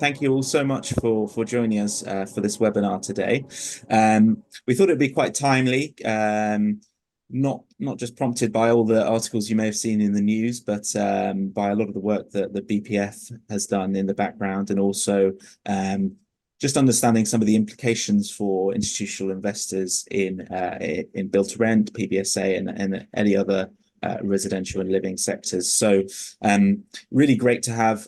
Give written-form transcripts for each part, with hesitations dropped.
thank you all so much for joining us for this webinar today. We thought it'd be quite timely, not just prompted by all the articles you may have seen in the news, but by a lot of the work that the BPF has done in the background, and also just understanding some of the implications for institutional investors in build to rent, PBSA, and any other residential and living sectors. So really great to have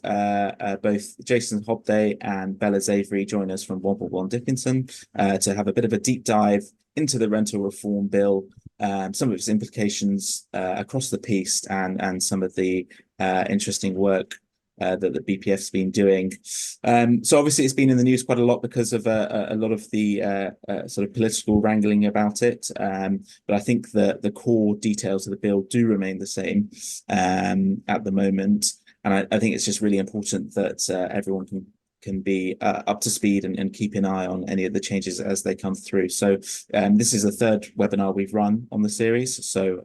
both Jason Hobday and Bella Zavery join us from 1.1 Dickinson to have a bit of a deep dive into the rental reform bill, some of its implications across the piece, and some of the interesting work that the BPF's been doing. So obviously it's been in the news quite a lot because of a lot of the sort of political wrangling about it. But I think the core details of the bill do remain the same at the moment. And I think it's just really important that everyone can be up to speed and keep an eye on any of the changes as they come through. So this is the third webinar we've run on the series. So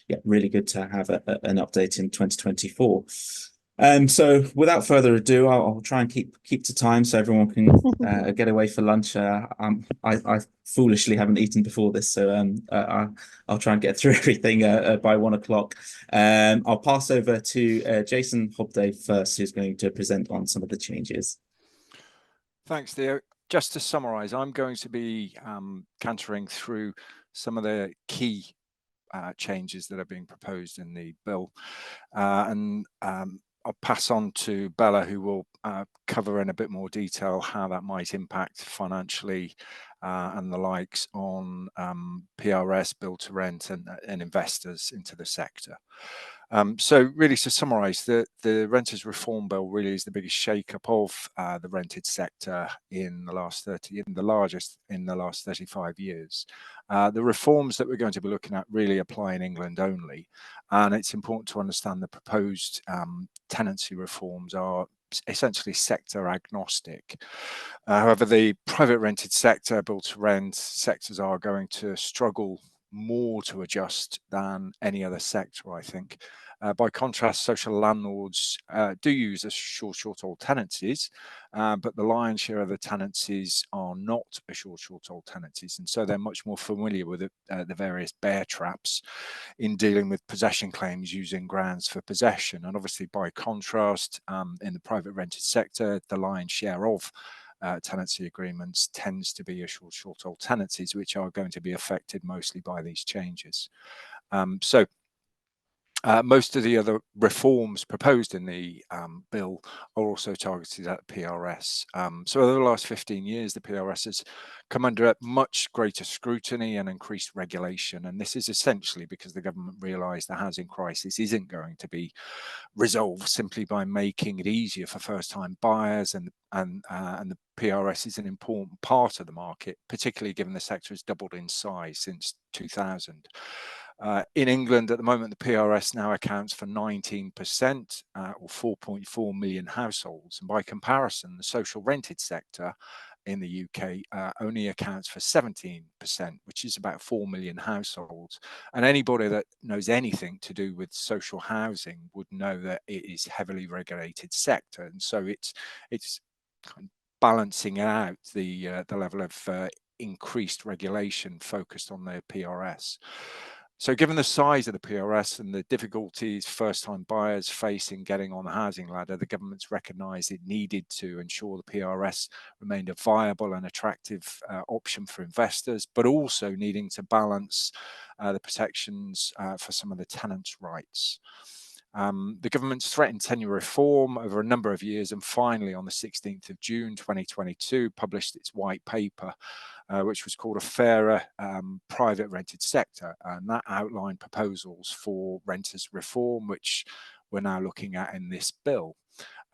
yeah, really good to have an update in 2024. So without further ado, I'll try and keep to time so everyone can get away for lunch. I foolishly haven't eaten before this, so I'll try and get through everything by 1 o'clock. I'll pass over to Jason Hobday first, who's going to present on some of the changes. Thanks, Theo. Just to summarise, I'm going to be cantering through some of the key changes that are being proposed in the bill, and I'll pass on to Bella, who will cover in a bit more detail how that might impact financially and the likes on PRS, build to rent, and investors into the sector. So really, to summarise, the Renters Reform Bill really is the biggest shake-up of the rented sector in the last the largest in the last 35 years. The reforms that we're going to be looking at really apply in England only, and it's important to understand the proposed tenancy reforms are essentially sector agnostic. However, the private rented sector, build to rent sectors are going to struggle more to adjust than any other sector, I think. By contrast, social landlords do use short-hold tenancies, but the lion's share of the tenancies are not short-hold tenancies, and so they're much more familiar with the various bear traps in dealing with possession claims using grounds for possession. And obviously, by contrast, in the private rented sector, the lion's share of tenancy agreements tends to be short-hold tenancies, which are going to be affected mostly by these changes. Most of the other reforms proposed in the bill are also targeted at PRS. So over the last 15 years, the PRS has come under much greater scrutiny and increased regulation. And this is essentially because the government realised the housing crisis isn't going to be resolved simply by making it easier for first-time buyers, and the PRS is an important part of the market, particularly given the sector has doubled in size since 2000. In England at the moment, the PRS now accounts for 19%, or 4.4 million households. And by comparison, the social rented sector in the UK only accounts for 17%, which is about 4 million households. And anybody that knows anything to do with social housing would know that it is a heavily regulated sector. And so it's kind of balancing out the level of increased regulation focused on the PRS. So given the size of the PRS and the difficulties first-time buyers face in getting on the housing ladder, the government's recognised it needed to ensure the PRS remained a viable and attractive option for investors, but also needing to balance the protections for some of the tenants' rights. The government's threatened tenure reform over a number of years, and finally on the 16th of June 2022 published its white paper, which was called A Fairer Private Rented Sector, and that outlined proposals for renters reform, which we're now looking at in this bill.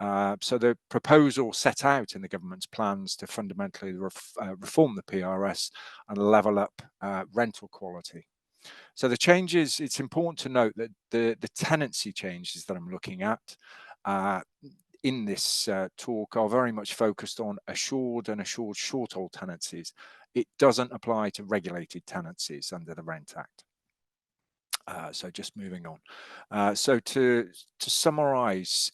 So the proposal set out in the government's plans to fundamentally reform the PRS and level up rental quality. So the changes, it's important to note that the tenancy changes that I'm looking at in this talk are very much focused on assured and assured short-hold tenancies. It doesn't apply to regulated tenancies under the Rent Act. So just moving on. So to summarise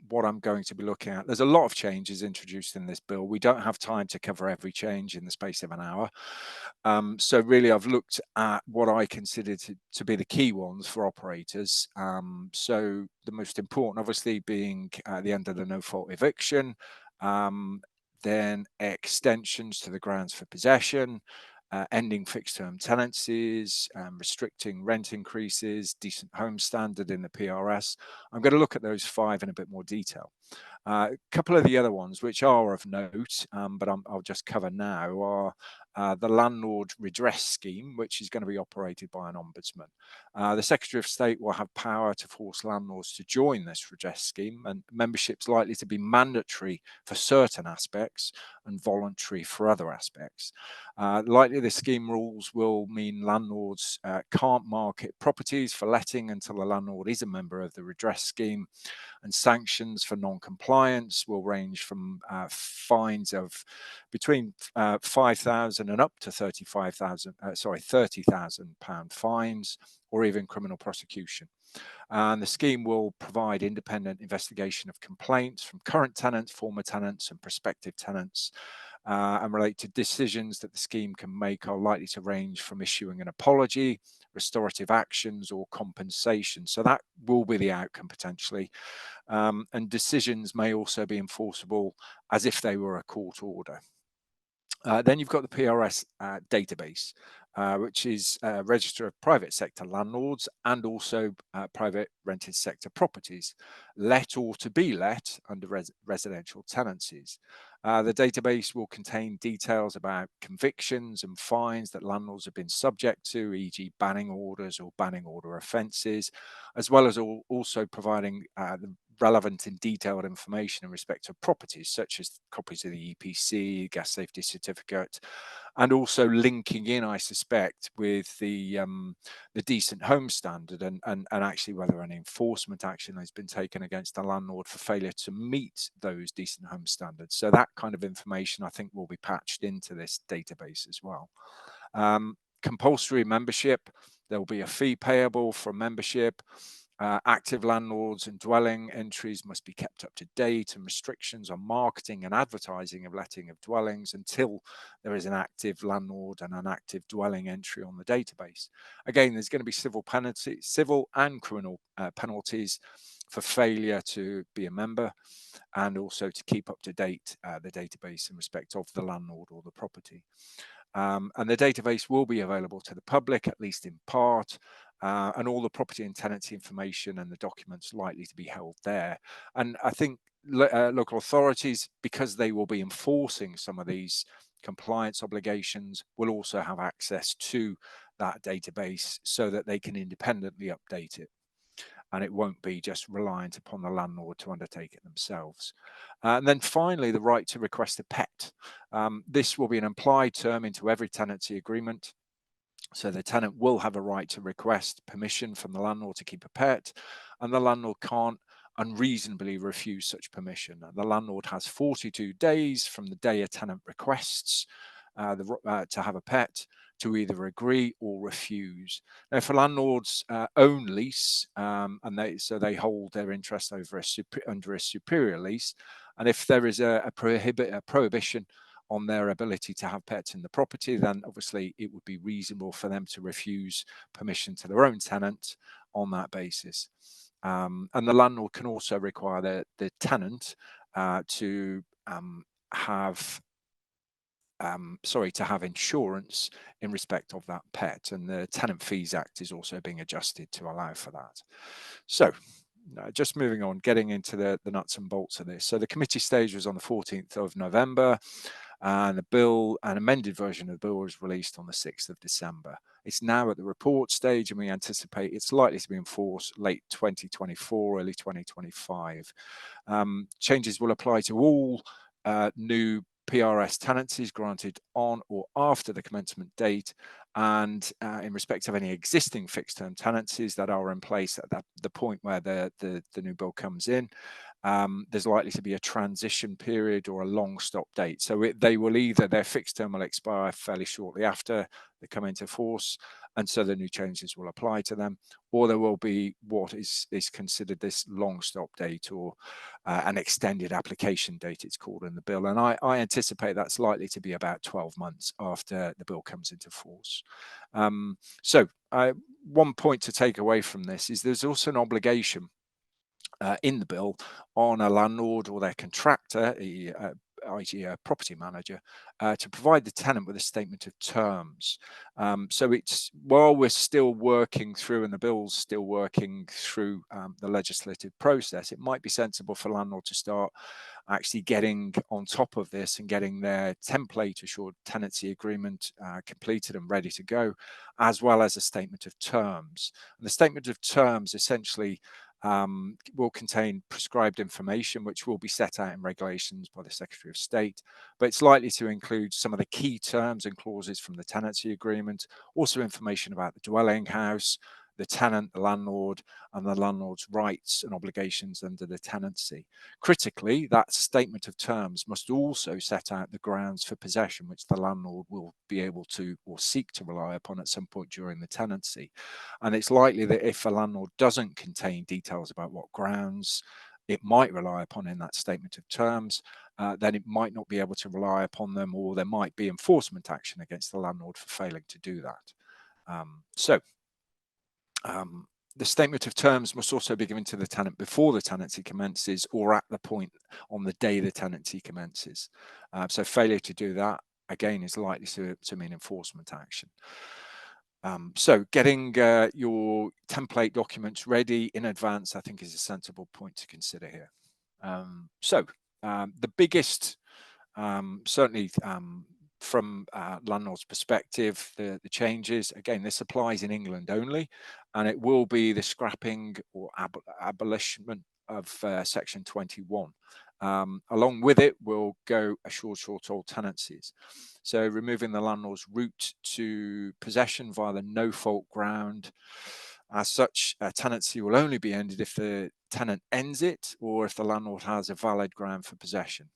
what I'm going to be looking at, there's a lot of changes introduced in this bill. We don't have time to cover every change in the space of an hour. So really, I've looked at what I consider to be the key ones for operators. So the most important, obviously, being the end of the no-fault eviction, then extensions to the grounds for possession, ending fixed term tenancies, restricting rent increases, decent home standard in the PRS. I'm going to look at those 5 in a bit more detail. A couple of the other ones which are of note, but I'll just cover now, are the landlord redress scheme, which is going to be operated by an ombudsman. The Secretary of State will have power to force landlords to join this redress scheme, and membership's likely to be mandatory for certain aspects and voluntary for other aspects. Likely the scheme rules will mean landlords can't market properties for letting until the landlord is a member of the redress scheme, and sanctions for non-compliance will range from fines of between 5,000 and up to 30,000 pound fines, or even criminal prosecution. And the scheme will provide independent investigation of complaints from current tenants, former tenants, and prospective tenants, and relate to decisions that the scheme can make are likely to range from issuing an apology, restorative actions, or compensation. So that will be the outcome potentially. And decisions may also be enforceable as if they were a court order. Then you've got the PRS database, which is a register of private sector landlords and also private rented sector properties, let or to be let under residential tenancies. The database will contain details about convictions and fines that landlords have been subject to, e.g. banning orders or banning order offences, as well as also providing the relevant and detailed information in respect of properties, such as copies of the EPC, gas safety certificate, and also linking in, I suspect, with the decent home standard and actually whether any enforcement action has been taken against a landlord for failure to meet those decent home standards. So that kind of information, I think, will be patched into this database as well. Compulsory membership, there will be a fee payable for membership. Active landlords and dwelling entries must be kept up to date, and restrictions on marketing and advertising of letting of dwellings until there is an active landlord and an active dwelling entry on the database. Again, there's going to be civil penalties, civil and criminal penalties for failure to be a member, and also to keep up to date the database in respect of the landlord or the property. And the database will be available to the public, at least in part, and all the property and tenancy information and the documents likely to be held there. And I think local authorities, because they will be enforcing some of these compliance obligations, will also have access to that database so that they can independently update it, and it won't be just reliant upon the landlord to undertake it themselves. And then finally, the right to request a pet. This will be an implied term into every tenancy agreement. So the tenant will have a right to request permission from the landlord to keep a pet, and the landlord can't unreasonably refuse such permission. The landlord has 42 days from the day a tenant requests to have a pet to either agree or refuse. Now, for landlords own lease, and they hold their interest over under a superior lease, and if there is a prohibition on their ability to have pets in the property, then obviously it would be reasonable for them to refuse permission to their own tenant on that basis. And the landlord can also require the tenant to have insurance in respect of that pet, and the Tenant Fees Act is also being adjusted to allow for that. So just moving on, getting into the nuts and bolts of this. So the committee stage was on the 14th of November, and an amended version of the bill was released on the 6th of December. It's now at the report stage, and we anticipate it's likely to be enforced late 2024, early 2025. Changes will apply to all new PRS tenancies granted on or after the commencement date, and in respect of any existing fixed term tenancies that are in place at the point where the new bill comes in. there's likely to be a transition period or a long stop date. So they will either, their fixed term will expire fairly shortly after they come into force, and so the new changes will apply to them, or there will be what is considered this long stop date, or an extended application date, it's called in the bill. And I anticipate that's likely to be about 12 months after the bill comes into force. So one point to take away from this is there's also an obligation in the bill on a landlord or their contractor, i.e. a property manager, to provide the tenant with a statement of terms. So it's, while we're still working through, and the bill's still working through the legislative process, it might be sensible for landlord to start actually getting on top of this and getting their template assured tenancy agreement completed and ready to go, as well as a statement of terms. And the statement of terms essentially will contain prescribed information which will be set out in regulations by the Secretary of State, but it's likely to include some of the key terms and clauses from the tenancy agreement, also information about the dwelling house, the tenant, the landlord, and the landlord's rights and obligations under the tenancy. Critically, that statement of terms must also set out the grounds for possession which the landlord will be able to, or seek to, rely upon at some point during the tenancy. And it's likely that if a landlord doesn't contain details about what grounds it might rely upon in that statement of terms, then it might not be able to rely upon them, or there might be enforcement action against the landlord for failing to do that. The statement of terms must also be given to the tenant before the tenancy commences, or at the point on the day the tenancy commences. So failure to do that, again, is likely to mean enforcement action. So getting your template documents ready in advance, I think, is a sensible point to consider here. The biggest, certainly from landlord's perspective, the changes, again, this applies in England only, and it will be the scrapping or abolishment of Section 21. Along with it will go assured short-hold tenancies. So removing the landlord's route to possession via the no-fault ground. As such, a tenancy will only be ended if the tenant ends it, or if the landlord has a valid ground for possession.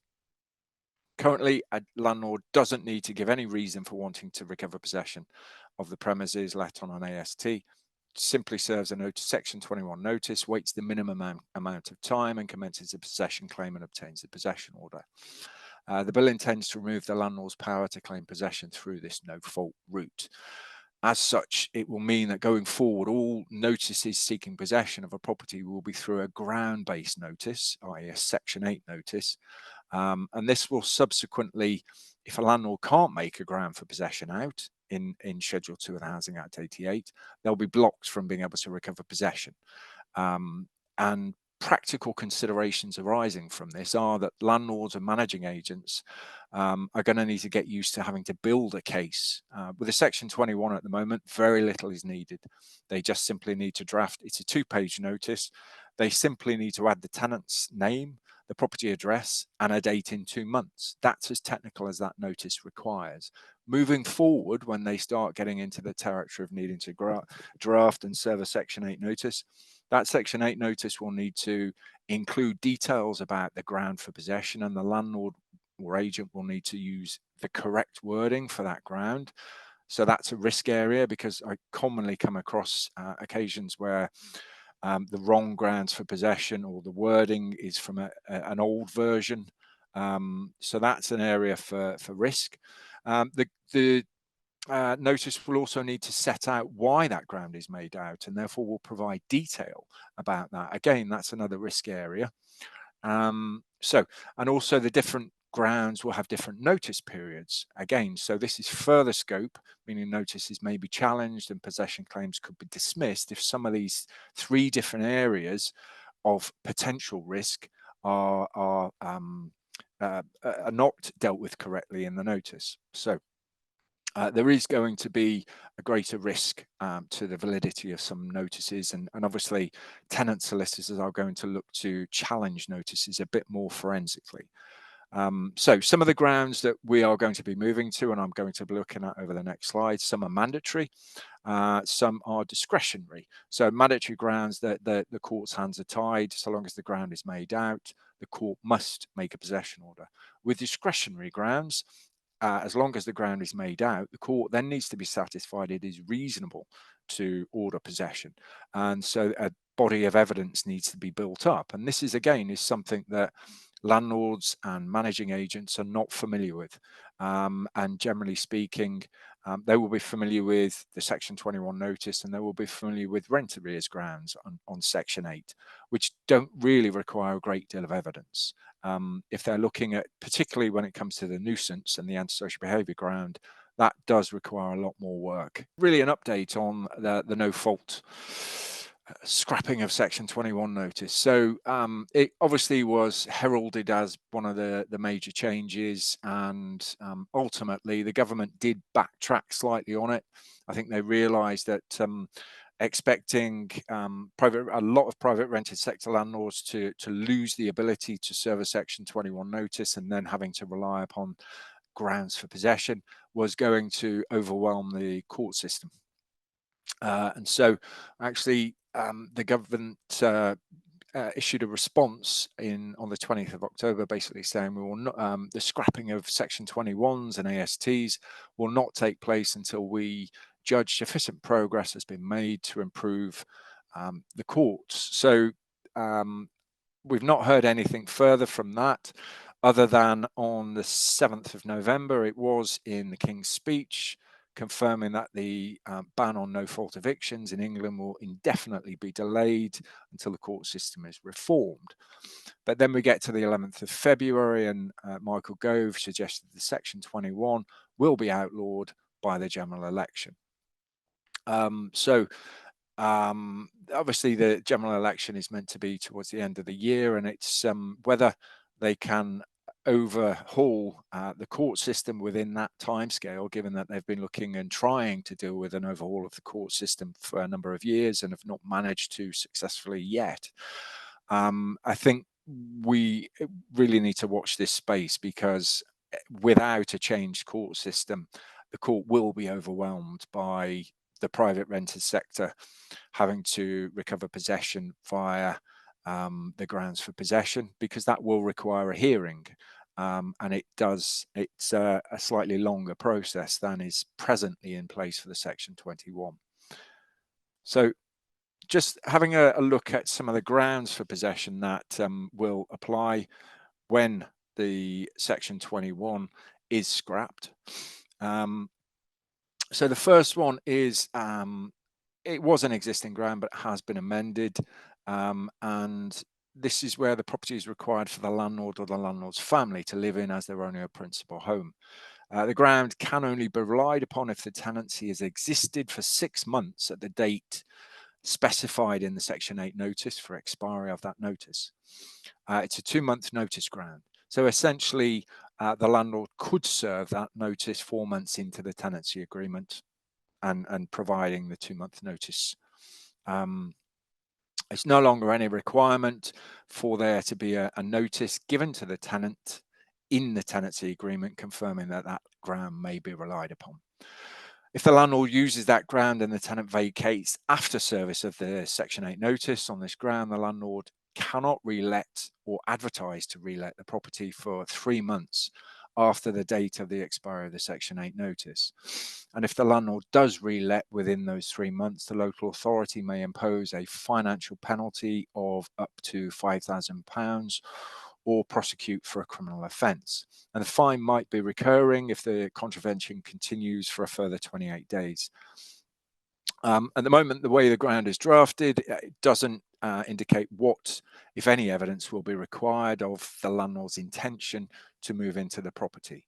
Currently, a landlord doesn't need to give any reason for wanting to recover possession of the premises let on an AST. Simply serves a notice, Section 21 notice, waits the minimum amount of time, and commences a possession claim and obtains the possession order. The bill intends to remove the landlord's power to claim possession through this no-fault route. As such, it will mean that going forward, all notices seeking possession of a property will be through a ground-based notice, i.e. a Section 8 notice. And this will subsequently, if a landlord can't make a ground for possession out in Schedule 2 of the Housing Act 88, they'll be blocked from being able to recover possession. And practical considerations arising from this are that landlords and managing agents are going to need to get used to having to build a case. With a Section 21 at the moment, very little is needed. They just simply need to draft, it's a 2-page notice. They simply need to add the tenant's name, the property address, and a date in 2 months. That's as technical as that notice requires. Moving forward, when they start getting into the territory of needing to draft and serve a Section 8 notice, that Section 8 notice will need to include details about the ground for possession, and the landlord or agent will need to use the correct wording for that ground. So that's a risk area, because I commonly come across occasions where the wrong grounds for possession, or the wording is from an old version. So that's an area for risk. The notice will also need to set out why that ground is made out, and therefore will provide detail about that. Again, that's another risk area. And also the different grounds will have different notice periods. Again, so this is further scope, meaning notices may be challenged and possession claims could be dismissed if some of these 3 different areas of potential risk are not dealt with correctly in the notice. So there is going to be a greater risk to the validity of some notices, and obviously tenant solicitors are going to look to challenge notices a bit more forensically. So some of the grounds that we are going to be moving to, and I'm going to be looking at over the next slide, some are mandatory, some are discretionary. So mandatory grounds that the court's hands are tied. So long as the ground is made out, the court must make a possession order. With discretionary grounds, as long as the ground is made out, the court then needs to be satisfied it is reasonable to order possession. And so a body of evidence needs to be built up. And this is, again, is something that landlords and managing agents are not familiar with. And generally speaking, they will be familiar with the Section 21 notice, and they will be familiar with rent arrears grounds on Section 8, which don't really require a great deal of evidence. If they're looking at, particularly when it comes to the nuisance and the antisocial behaviour ground, that does require a lot more work. Really an update on the no fault scrapping of Section 21 notice. So it obviously was heralded as one of the major changes, and ultimately the government did backtrack slightly on it. I think they realised that expecting a lot of private rented sector landlords to lose the ability to serve a Section 21 notice and then having to rely upon grounds for possession was going to overwhelm the court system. And so actually the government issued a response on the 20th of October, basically saying we will not, the scrapping of Section 21s and ASTs will not take place until we judge sufficient progress has been made to improve the courts. So we've not heard anything further from that, other than on the 7th of November, it was in the King's Speech, confirming that the ban on no-fault evictions in England will indefinitely be delayed until the court system is reformed. But then we get to the 11th of February, and Michael Gove suggested that Section 21 will be outlawed by the general election. Obviously the general election is meant to be towards the end of the year, and it's whether they can overhaul the court system within that timescale, given that they've been looking and trying to deal with an overhaul of the court system for a number of years and have not managed to successfully yet. I think we really need to watch this space, because without a changed court system, the court will be overwhelmed by the private rented sector having to recover possession via the grounds for possession, because that will require a hearing. And it's a slightly longer process than is presently in place for the Section 21. So just having a look at some of the grounds for possession that will apply when the Section 21 is scrapped. So the first one is, it was an existing ground, but has been amended. And this is where the property is required for the landlord or the landlord's family to live in as their only or principal home. The ground can only be relied upon if the tenancy has existed for 6 months at the date specified in the Section 8 notice for expiry of that notice. It's a 2-month notice ground. So essentially, the landlord could serve that notice 4 months into the tenancy agreement and providing the 2-month notice. It's no longer any requirement for there to be a notice given to the tenant in the tenancy agreement confirming that that ground may be relied upon. If the landlord uses that ground and the tenant vacates after service of the Section 8 notice on this ground, the landlord cannot relet or advertise to relet the property for 3 months after the date of the expiry of the Section 8 notice. And if the landlord does relet within those 3 months, the local authority may impose a financial penalty of up to £5,000 or prosecute for a criminal offence. And the fine might be recurring if the contravention continues for a further 28 days. At the moment, the way the ground is drafted, it doesn't indicate what, if any, evidence will be required of the landlord's intention to move into the property.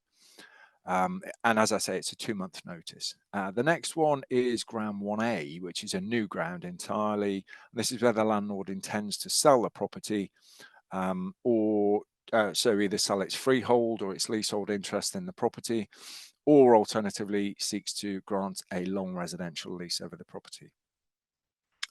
And as I say, it's a 2-month notice. The next one is ground 1A, which is a new ground entirely. This is where the landlord intends to sell the property so either sell its freehold or its leasehold interest in the property, or alternatively seeks to grant a long residential lease over the property.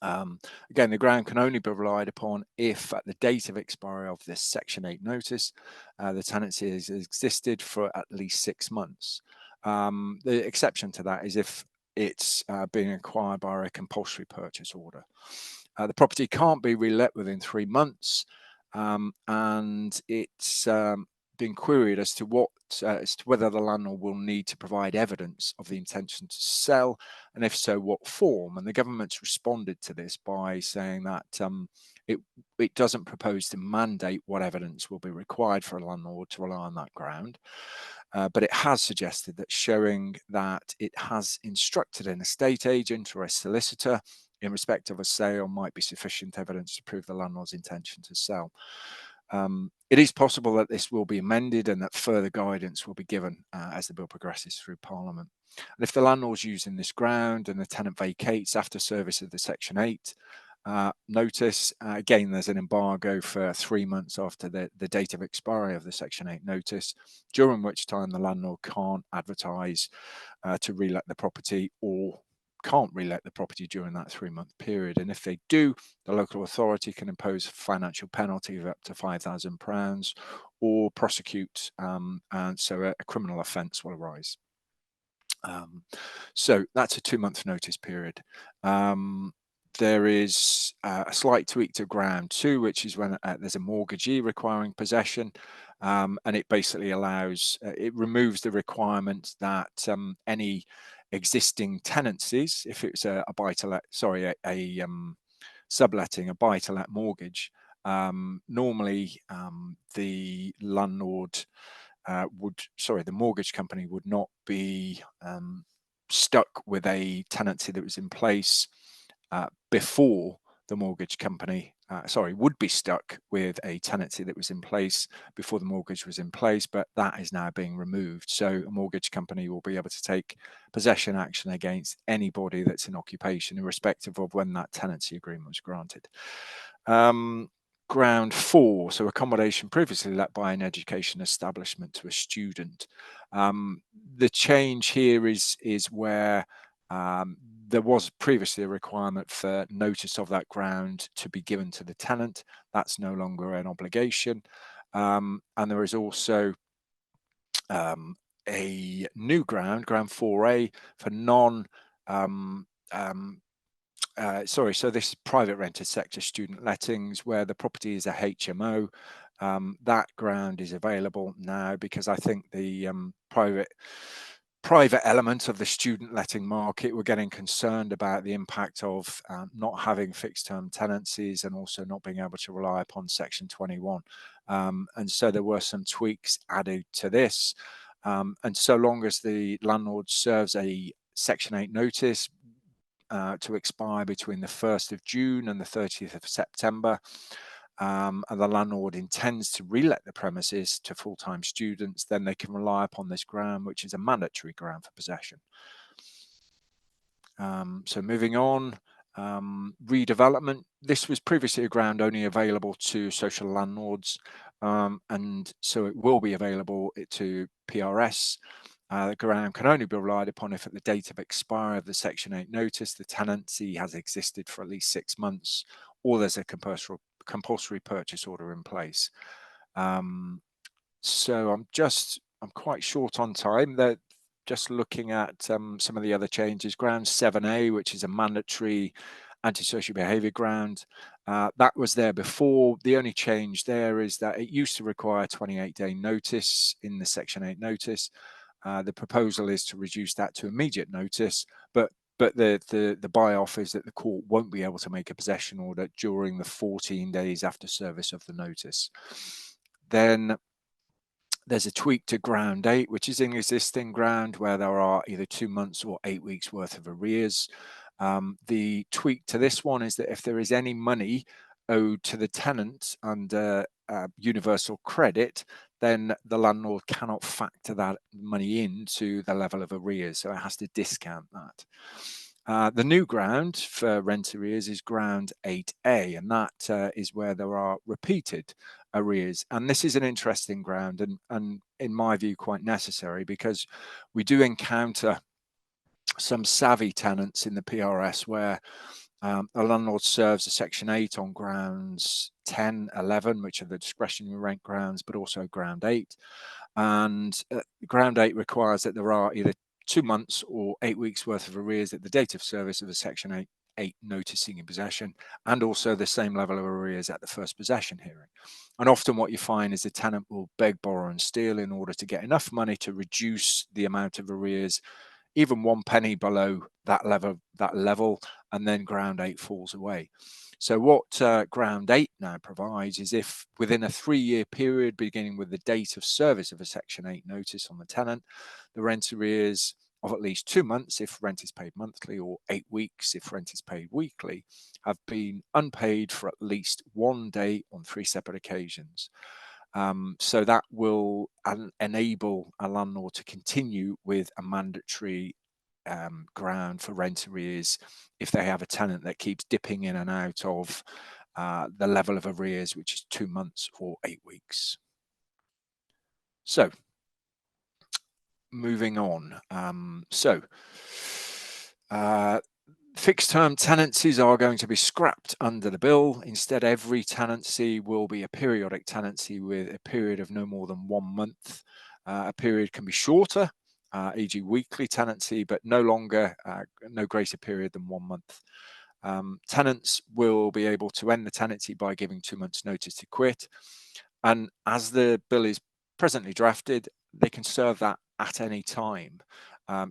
Again, the ground can only be relied upon if at the date of expiry of this Section 8 notice, the tenancy has existed for at least 6 months. The exception to that is if it's being acquired by a compulsory purchase order. The property can't be relet within 3 months, and it's being queried as to whether the landlord will need to provide evidence of the intention to sell, and if so, what form. And the government's responded to this by saying that it doesn't propose to mandate what evidence will be required for a landlord to rely on that ground. But it has suggested that showing that it has instructed an estate agent or a solicitor in respect of a sale might be sufficient evidence to prove the landlord's intention to sell. It is possible that this will be amended and that further guidance will be given as the bill progresses through Parliament. And if the landlord's using this ground and the tenant vacates after service of the Section 8 notice, again, there's an embargo for 3 months after the date of expiry of the Section 8 notice, during which time the landlord can't advertise to relet the property, or can't relet the property during that 3-month period. And if they do, the local authority can impose a financial penalty of up to £5,000 or prosecute, and so a criminal offence will arise. So that's a 2-month notice period. There is a slight tweak to ground 2, which is when there's a mortgagee requiring possession, and it basically allows, it removes the requirement that any existing tenancies, if it's a buy-to-let, sorry, a subletting, a buy-to-let mortgage, normally the landlord the mortgage company would not be stuck with a tenancy that was in place before the mortgage company, would be stuck with a tenancy that was in place before the mortgage was in place, but that is now being removed. So a mortgage company will be able to take possession action against anybody that's in occupation, irrespective of when that tenancy agreement was granted. Ground 4, so accommodation previously let by an education establishment to a student. The change here is where there was previously a requirement for notice of that ground to be given to the tenant. That's no longer an obligation. And there is also a new ground 4A, for so this is private rented sector student lettings where the property is a HMO. That ground is available now because I think the private element of the student letting market were getting concerned about the impact of not having fixed term tenancies and also not being able to rely upon Section 21. And so there were some tweaks added to this. And so long as the landlord serves a Section 8 notice to expire between the 1st of June and the 30th of September, and the landlord intends to relet the premises to full-time students, then they can rely upon this ground, which is a mandatory ground for possession. So moving on, redevelopment. This was previously a ground only available to social landlords, and so it will be available to PRS. The ground can only be relied upon if at the date of expiry of the Section 8 notice, the tenancy has existed for at least 6 months, or there's a compulsory purchase order in place. So I'm quite short on time. That just looking at some of the other changes. Ground 7A, which is a mandatory antisocial behaviour ground, that was there before. The only change there is that it used to require a 28-day notice in the Section 8 notice. The proposal is to reduce that to immediate notice, but the buy-off is that the court won't be able to make a possession order during the 14 days after service of the notice. Then there's a tweak to ground 8, which is an existing ground where there are either 2 months or 8 weeks worth of arrears. The tweak to this one is that if there is any money owed to the tenant under universal credit, then the landlord cannot factor that money into the level of arrears, so it has to discount that. The new ground for rent arrears is ground 8A, and that is where there are repeated arrears. And this is an interesting ground and in my view quite necessary, because we do encounter some savvy tenants in the PRS where a landlord serves a Section 8 on grounds 10, 11, which are the discretionary rent grounds, but also ground 8. And ground 8 requires that there are either 2 months or 8 weeks worth of arrears at the date of service of a Section 8 noticing in possession, and also the same level of arrears at the first possession hearing. And often what you find is the tenant will beg, borrow and steal in order to get enough money to reduce the amount of arrears, even 1 penny below that level, and then Ground 8 falls away. So what Ground 8 now provides is if within a 3-year period beginning with the date of service of a Section 8 notice on the tenant, the rent arrears of at least 2 months if rent is paid monthly, or 8 weeks if rent is paid weekly, have been unpaid for at least 1 day on 3 separate occasions. So that will enable a landlord to continue with a mandatory ground for rent arrears if they have a tenant that keeps dipping in and out of the level of arrears, which is 2 months or 8 weeks. So moving on. Fixed term tenancies are going to be scrapped under the bill. Instead, every tenancy will be a periodic tenancy with a period of no more than 1 month. A period can be shorter, e.g. weekly tenancy, but no greater period than 1 month. Tenants will be able to end the tenancy by giving 2 months notice to quit. And as the bill is presently drafted, they can serve that at any time.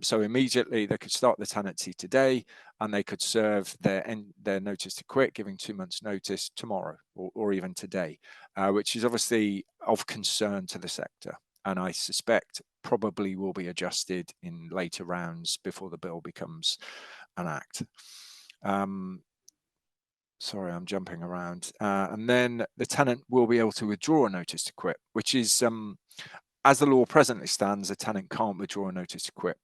So immediately they could start the tenancy today, and they could serve their notice to quit, giving 2 months notice tomorrow or even today, which is obviously of concern to the sector. And I suspect probably will be adjusted in later rounds before the bill becomes an act. Sorry, I'm jumping around. And then the tenant will be able to withdraw a notice to quit, which is, as the law presently stands, a tenant can't withdraw a notice to quit.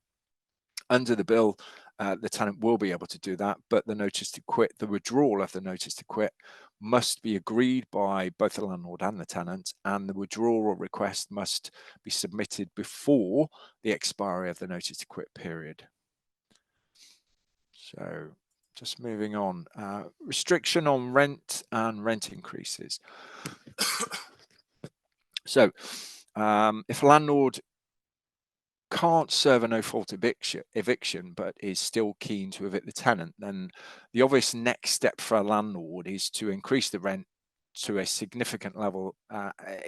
Under the bill, the tenant will be able to do that, but the notice to quit, the withdrawal of the notice to quit, must be agreed by both the landlord and the tenant, and the withdrawal request must be submitted before the expiry of the notice to quit period. So just moving on, restriction on rent and rent increases. So if a landlord can't serve a no-fault eviction, but is still keen to evict the tenant, then the obvious next step for a landlord is to increase the rent to a significant level,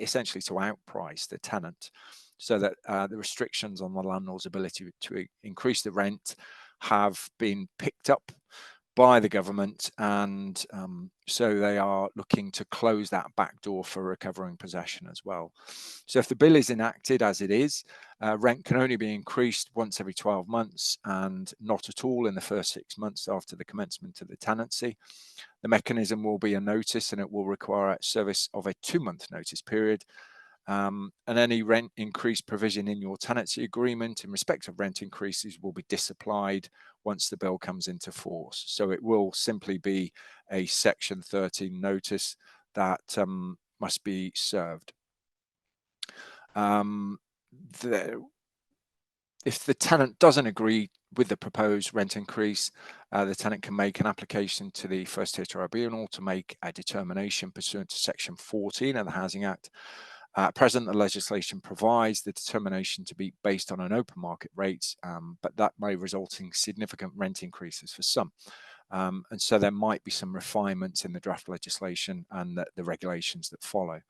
essentially to outprice the tenant, so that the restrictions on the landlord's ability to increase the rent have been picked up by the government, and so they are looking to close that back door for recovering possession as well. So if the bill is enacted as it is, rent can only be increased once every 12 months and not at all in the first 6 months after the commencement of the tenancy. The mechanism will be a notice, and it will require service of a 2-month notice period. And any rent increase provision in your tenancy agreement in respect of rent increases will be disapplied once the bill comes into force. So it will simply be a Section 13 notice that must be served. If the tenant doesn't agree with the proposed rent increase, the tenant can make an application to the First Tier Tribunal to make a determination pursuant to Section 14 of the Housing Act. At present, the legislation provides the determination to be based on an open market rate, but that may result in significant rent increases for some. And so there might be some refinements in the draft legislation and the regulations that follow.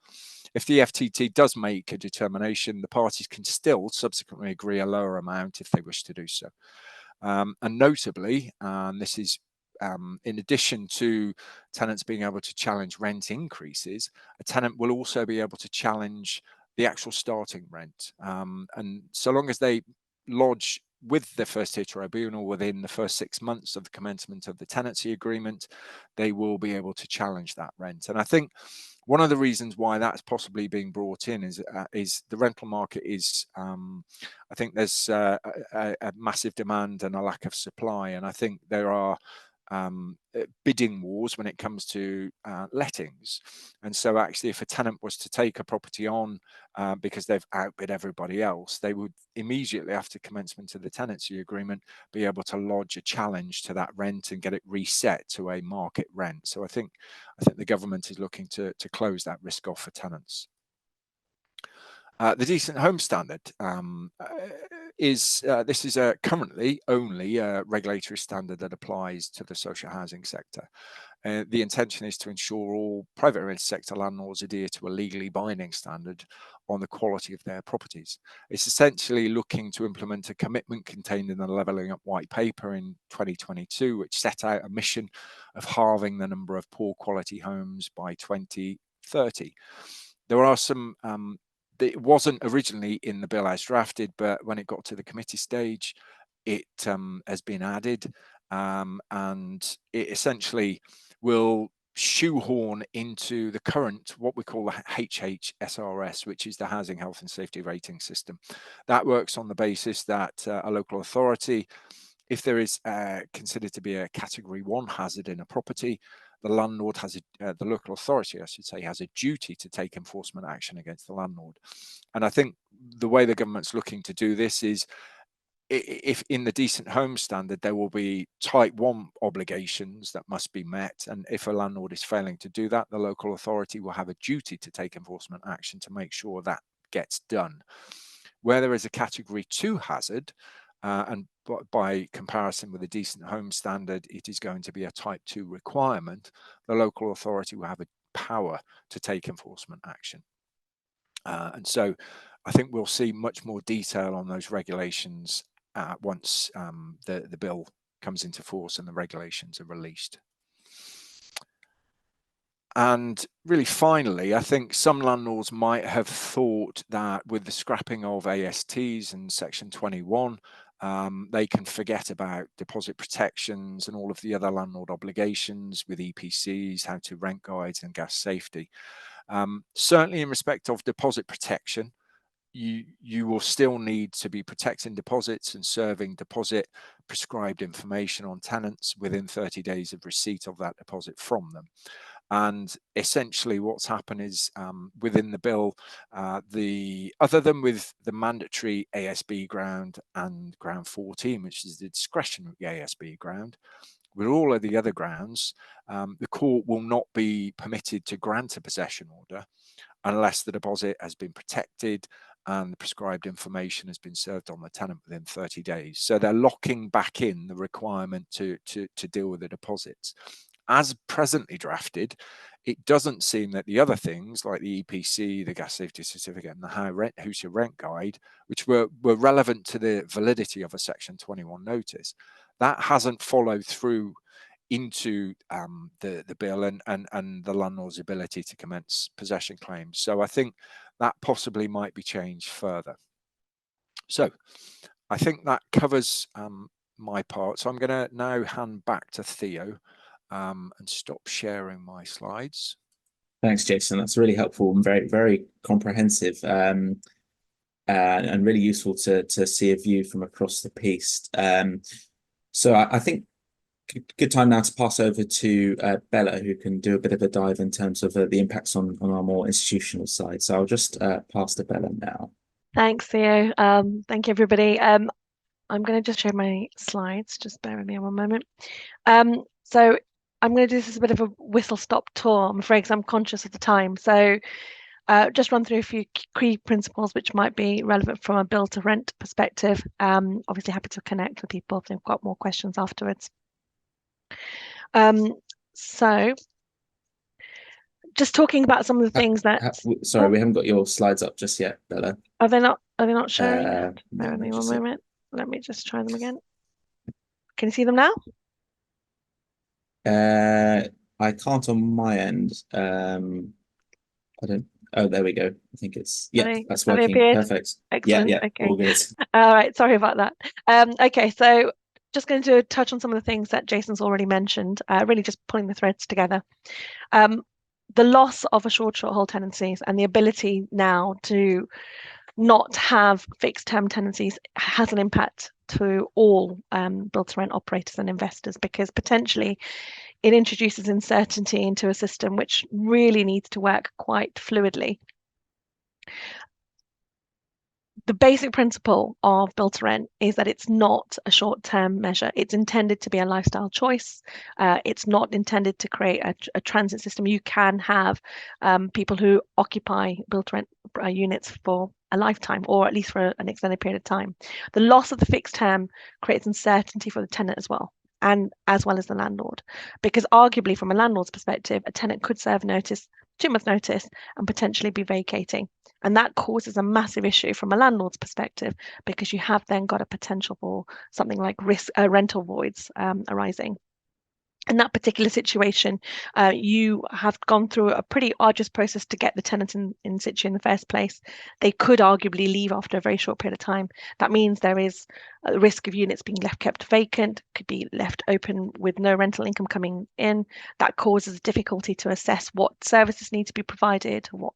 If the FTT does make a determination, the parties can still subsequently agree a lower amount if they wish to do so. And notably, this is in addition to tenants being able to challenge rent increases, a tenant will also be able to challenge the actual starting rent. And so long as they lodge with the First Tier Tribunal within the first 6 months of the commencement of the tenancy agreement, they will be able to challenge that rent. And I think one of the reasons why that's possibly being brought in is the rental market is, I think there's a massive demand and a lack of supply. And I think there are bidding wars when it comes to lettings. And so actually if a tenant was to take a property on because they've outbid everybody else, they would immediately after commencement of the tenancy agreement be able to lodge a challenge to that rent and get it reset to a market rent. So I think the government is looking to close that risk off for tenants. The Decent Home Standard is currently only a regulatory standard that applies to the social housing sector. The intention is to ensure all private real estate sector landlords adhere to a legally binding standard on the quality of their properties. It's essentially looking to implement a commitment contained in the Levelling Up White Paper in 2022, which set out a mission of halving the number of poor quality homes by 2030. There are some it wasn't originally in the bill as drafted, but when it got to the committee stage, it has been added, and it essentially will shoehorn into the current, what we call the HHSRS, which is the Housing Health and Safety Rating System. That works on the basis that a local authority, if there is considered to be a category 1 hazard in a property, the landlord has the local authority, I should say, has a duty to take enforcement action against the landlord. And I think the way the government's looking to do this is, if in the Decent Home Standard, there will be type 1 obligations that must be met, and if a landlord is failing to do that, the local authority will have a duty to take enforcement action to make sure that gets done. Where there is a category 2 hazard, and by comparison with the Decent Home Standard, it is going to be a type 2 requirement, the local authority will have a power to take enforcement action. And so I think we'll see much more detail on those regulations once the bill comes into force and the regulations are released. And really, finally, I think some landlords might have thought that with the scrapping of ASTs and Section 21, they can forget about deposit protections and all of the other landlord obligations with EPCs, how to rent guides and gas safety. Certainly in respect of deposit protection, you will still need to be protecting deposits and serving deposit prescribed information on tenants within 30 days of receipt of that deposit from them. And essentially what's happened is within the bill, other than with the mandatory ASB ground and ground 14, which is the discretionary ASB ground, with all of the other grounds, the court will not be permitted to grant a possession order unless the deposit has been protected and the prescribed information has been served on the tenant within 30 days. So they're locking back in the requirement to deal with the deposits. As presently drafted, it doesn't seem that the other things like the EPC, the gas safety certificate, and the HOSIA rent guide, which were relevant to the validity of a Section 21 notice, that hasn't followed through into the bill and the landlord's ability to commence possession claims. So I think that possibly might be changed further. So I think that covers my part. So I'm going to now hand back to Theo and stop sharing my slides. Thanks, Jason. That's really helpful and very, very comprehensive, and really useful to see a view from across the piece. So I think good time now to pass over to Bella, who can do a bit of a dive in terms of the impacts on our more institutional side. So I'll just pass to Bella now. Thanks, Theo. Thank you, everybody. I'm going to just share my slides. Just bear with me one moment. So I'm going to do this as a bit of a whistle-stop tour, I'm afraid, because I'm conscious of the time. So just run through a few key principles which might be relevant from a build-to-rent perspective. Obviously, happy to connect with people if they've got more questions afterwards. So just talking about some of the things that sorry, we haven't got your slides up just yet, Bella. Are they not showing? Bear with me one just moment. Let me just try them again. Can you see them now? I can't on my end. I don't. Oh, there we go. I think it's that's working. Perfect. Excellent. Yeah, okay. All good. All right. Sorry about that. Okay, so just going to touch on some of the things that Jason's already mentioned. Really just pulling the threads together. The loss of assured short-hold tenancies and the ability now to not have fixed-term tenancies has an impact to all build-to-rent operators and investors, because potentially it introduces uncertainty into a system which really needs to work quite fluidly. The basic principle of build to rent is that it's not a short-term measure. It's intended to be a lifestyle choice. It's not intended to create a transit system. You can have people who occupy build to rent units for a lifetime, or at least for an extended period of time. The loss of the fixed term creates uncertainty for the tenant as well, and as well as the landlord, because arguably from a landlord's perspective, a tenant could serve notice, 2 months notice, and potentially be vacating. And that causes a massive issue from a landlord's perspective, because you have then got a potential for something like rental voids arising. In that particular situation, you have gone through a pretty arduous process to get the tenant in situ in the first place. They could arguably leave after a very short period of time. That means there is a risk of units being kept vacant, could be left open with no rental income coming in. That causes difficulty to assess what services need to be provided, what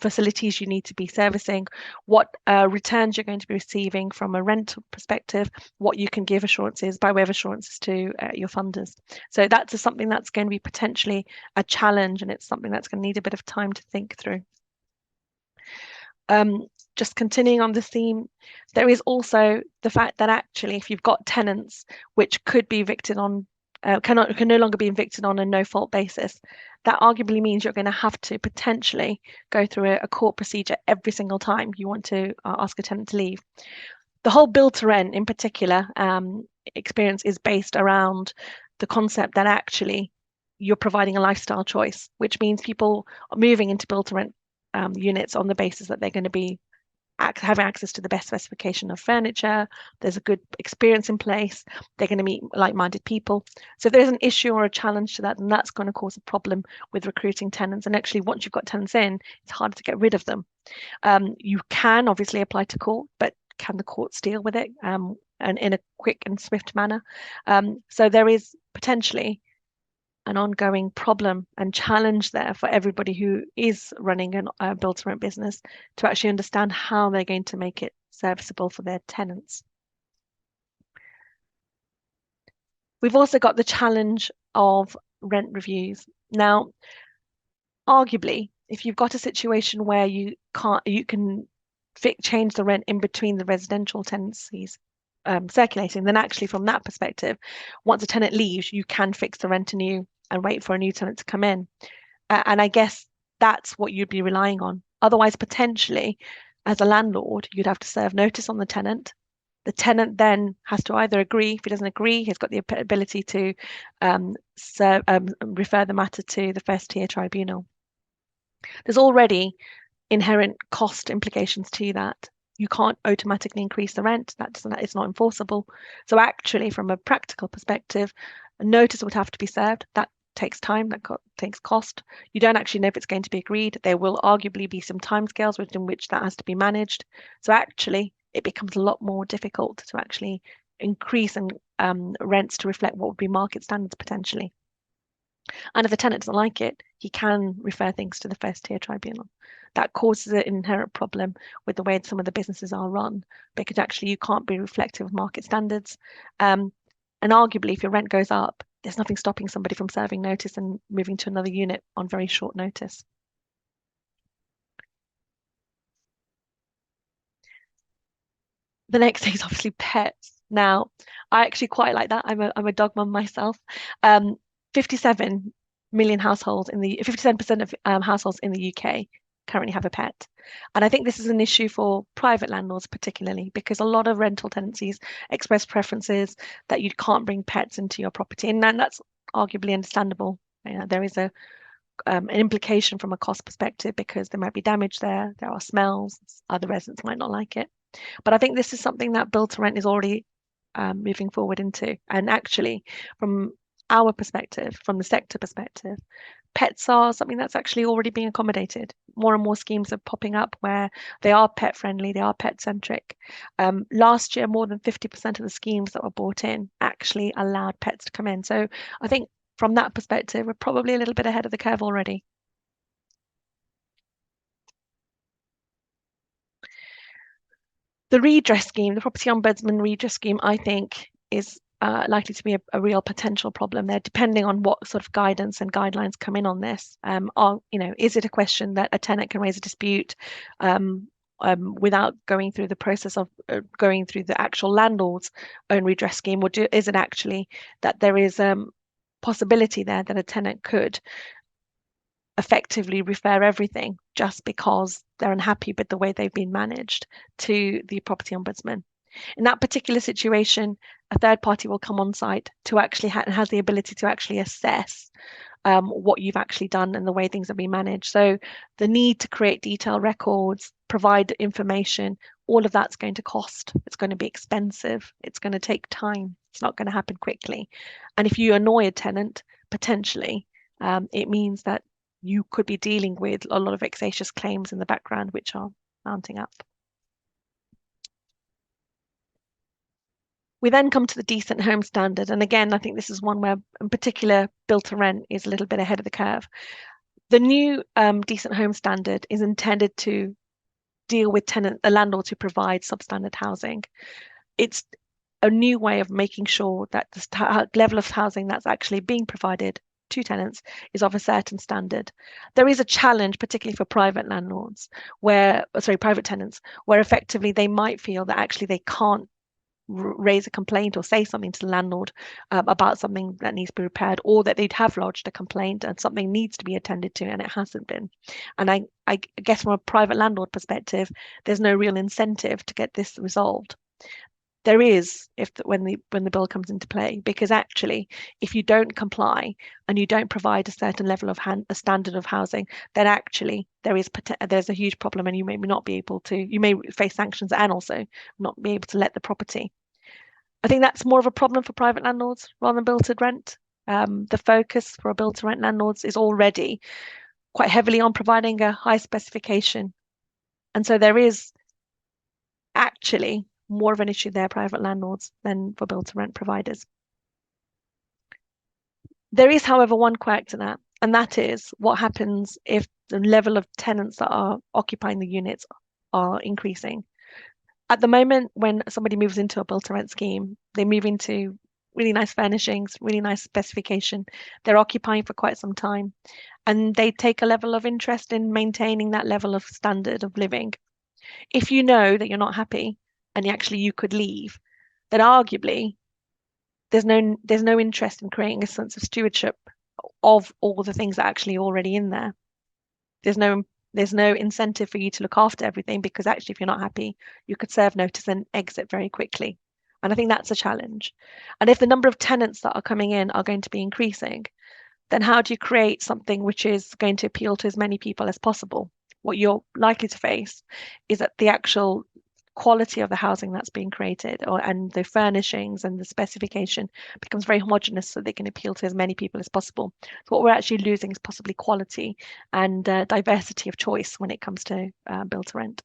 facilities you need to be servicing, what returns you're going to be receiving from a rental perspective, what you can give assurances by way of assurances to your funders. So that's something that's going to be potentially a challenge, and it's something that's going to need a bit of time to think through. Just continuing on this theme, there is also the fact that actually, if you've got tenants which could be evicted on, can no longer be evicted on a no-fault basis, that arguably means you're going to have to potentially go through a court procedure every single time you want to ask a tenant to leave. The whole build to rent in particular experience is based around the concept that actually you're providing a lifestyle choice, which means people are moving into build to rent units on the basis that they're going to be having access to the best specification of furniture, there's a good experience in place, they're going to meet like-minded people. So if there's an issue or a challenge to that, then that's going to cause a problem with recruiting tenants. And actually, once you've got tenants in, it's harder to get rid of them. You can obviously apply to court, but can the courts deal with it and in a quick and swift manner? So there is potentially an ongoing problem and challenge there for everybody who is running a build to rent business to actually understand how they're going to make it serviceable for their tenants. We've also got the challenge of rent reviews. Now, arguably, if you've got a situation where you can change the rent in between the residential tenancies circulating, then actually from that perspective, once a tenant leaves, you can fix the rent anew and wait for a new tenant to come in. And I guess that's what you'd be relying on. Otherwise, potentially, as a landlord, you'd have to serve notice on the tenant. The tenant then has to either agree. If he doesn't agree, he's got the ability to refer the matter to the first tier tribunal. There's already inherent cost implications to that. You can't automatically increase the rent. It's not enforceable. So actually, from a practical perspective, a notice would have to be served. That takes time, that takes cost. You don't actually know if it's going to be agreed. There will arguably be some timescales within which that has to be managed. So actually, it becomes a lot more difficult to actually increase rents to reflect what would be market standards potentially. And if the tenant doesn't like it, he can refer things to the first tier tribunal. That causes an inherent problem with the way some of the businesses are run, because actually you can't be reflective of market standards. And arguably, if your rent goes up, there's nothing stopping somebody from serving notice and moving to another unit on very short notice. The next thing is obviously pets. Now, I actually quite like that. I'm a dog mum myself. 57 million households 57% of households in the UK currently have a pet. And I think this is an issue for private landlords particularly, because a lot of rental tenancies express preferences that you can't bring pets into your property. And then that's arguably understandable. There is an implication from a cost perspective, because there might be damage there are smells, other residents might not like it. But I think this is something that build to rent is already moving forward into. And actually, from our perspective, from the sector perspective, pets are something that's actually already being accommodated. More and more schemes are popping up where they are pet friendly, they are pet centric. Last year, more than 50% of the schemes that were bought in actually allowed pets to come in. So I think from that perspective, we're probably a little bit ahead of the curve already. The redress scheme, the Property Ombudsman redress scheme, I think is likely to be a real potential problem there, depending on what sort of guidance and guidelines come in on this. Is it a question that a tenant can raise a dispute without going through the process of going through the actual landlord's own redress scheme, or is it actually that there is possibility there that a tenant could effectively refer everything just because they're unhappy with the way they've been managed to the property ombudsman? In that particular situation, a third party will come on site to actually has the ability to actually assess what you've actually done and the way things have been managed. So the need to create detailed records, provide information, all of that's going to cost. It's going to be expensive. It's going to take time. It's not going to happen quickly. And if you annoy a tenant, potentially, it means that you could be dealing with a lot of vexatious claims in the background, which are mounting up. We then come to the Decent Home Standard. And again, I think this is one where, in particular, Build to Rent is a little bit ahead of the curve. The new Decent Home Standard is intended to deal with landlords who provide substandard housing. It's a new way of making sure that the level of housing that's actually being provided to tenants is of a certain standard. There is a challenge, particularly for private landlords, private tenants, where effectively they might feel that actually they can't raise a complaint or say something to the landlord about something that needs to be repaired, or that they'd have lodged a complaint and something needs to be attended to and it hasn't been. And I guess from a private landlord perspective, there's no real incentive to get this resolved. There is when the bill comes into play, because actually, if you don't comply and you don't provide a certain level of a standard of housing, then actually there's a huge problem, and you may not be able to. You may face sanctions and also not be able to let the property. I think that's more of a problem for private landlords rather than build to rent. The focus for a build to rent landlords is already quite heavily on providing a high specification, and so there is actually more of an issue there, private landlords, than for build to rent providers. There is, however, one quirk to that, and that is what happens if the level of tenants that are occupying the units are increasing. At the moment, when somebody moves into a build to rent scheme, they move into really nice furnishings, really nice specification. They're occupying for quite some time, and they take a level of interest in maintaining that level of standard of living. If you know that you're not happy and you could leave, then arguably there's no interest in creating a sense of stewardship of all the things that are actually already in there. There's no incentive for you to look after everything, because actually if you're not happy, you could serve notice and exit very quickly. And I think that's a challenge. And if the number of tenants that are coming in are going to be increasing, then how do you create something which is going to appeal to as many people as possible? What you're likely to face is that the actual quality of the housing that's being created and the furnishings and the specification becomes very homogenous, so they can appeal to as many people as possible. So what we're actually losing is possibly quality and diversity of choice when it comes to build to rent.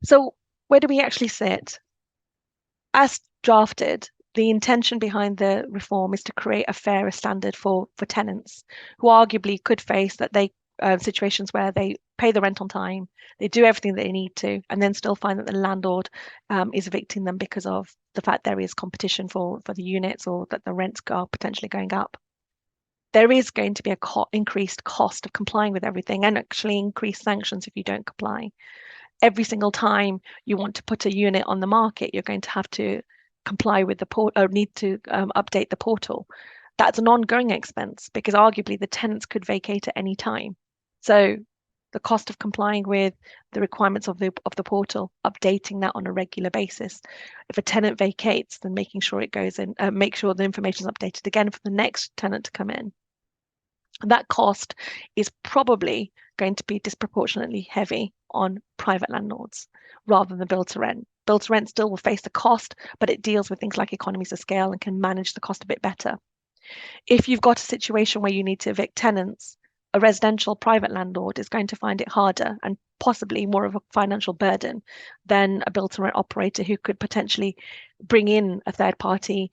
So where do we actually sit? As drafted, the intention behind the reform is to create a fairer standard for tenants who arguably could face that they situations where they pay the rent on time, they do everything that they need to, and then still find that the landlord is evicting them because of the fact there is competition for the units, or that the rents are potentially going up. There is going to be a increased cost of complying with everything, and actually increased sanctions if you don't comply. Every single time you want to put a unit on the market, you're going to have to comply with the portal, or need to update the portal. That's an ongoing expense, because arguably the tenants could vacate at any time. So the cost of complying with the requirements of the portal, updating that on a regular basis. If a tenant vacates, then making sure it goes in, make sure the information is updated again for the next tenant to come in. And that cost is probably going to be disproportionately heavy on private landlords rather than the build to rent. Build to rent still will face the cost, but it deals with things like economies of scale and can manage the cost a bit better. If you've got a situation where you need to evict tenants, a residential private landlord is going to find it harder and possibly more of a financial burden than a build to rent operator, who could potentially bring in a third party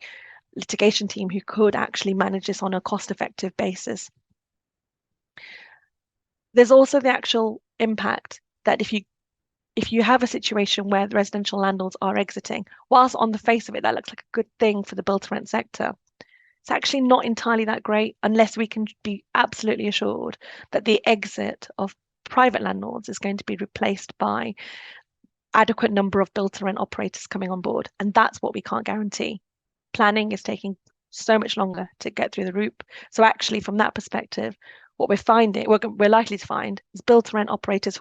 litigation team who could actually manage this on a cost effective basis. There's also the actual impact that if you have a situation where the residential landlords are exiting, whilst on the face of it that looks like a good thing for the build to rent sector, It's actually not entirely that great unless we can be absolutely assured that the exit of private landlords is going to be replaced by adequate number of build-to-rent operators coming on board. And that's what we can't guarantee. Planning is taking so much longer to get through the route. So actually, from that perspective, what we're likely to find is build-to-rent operators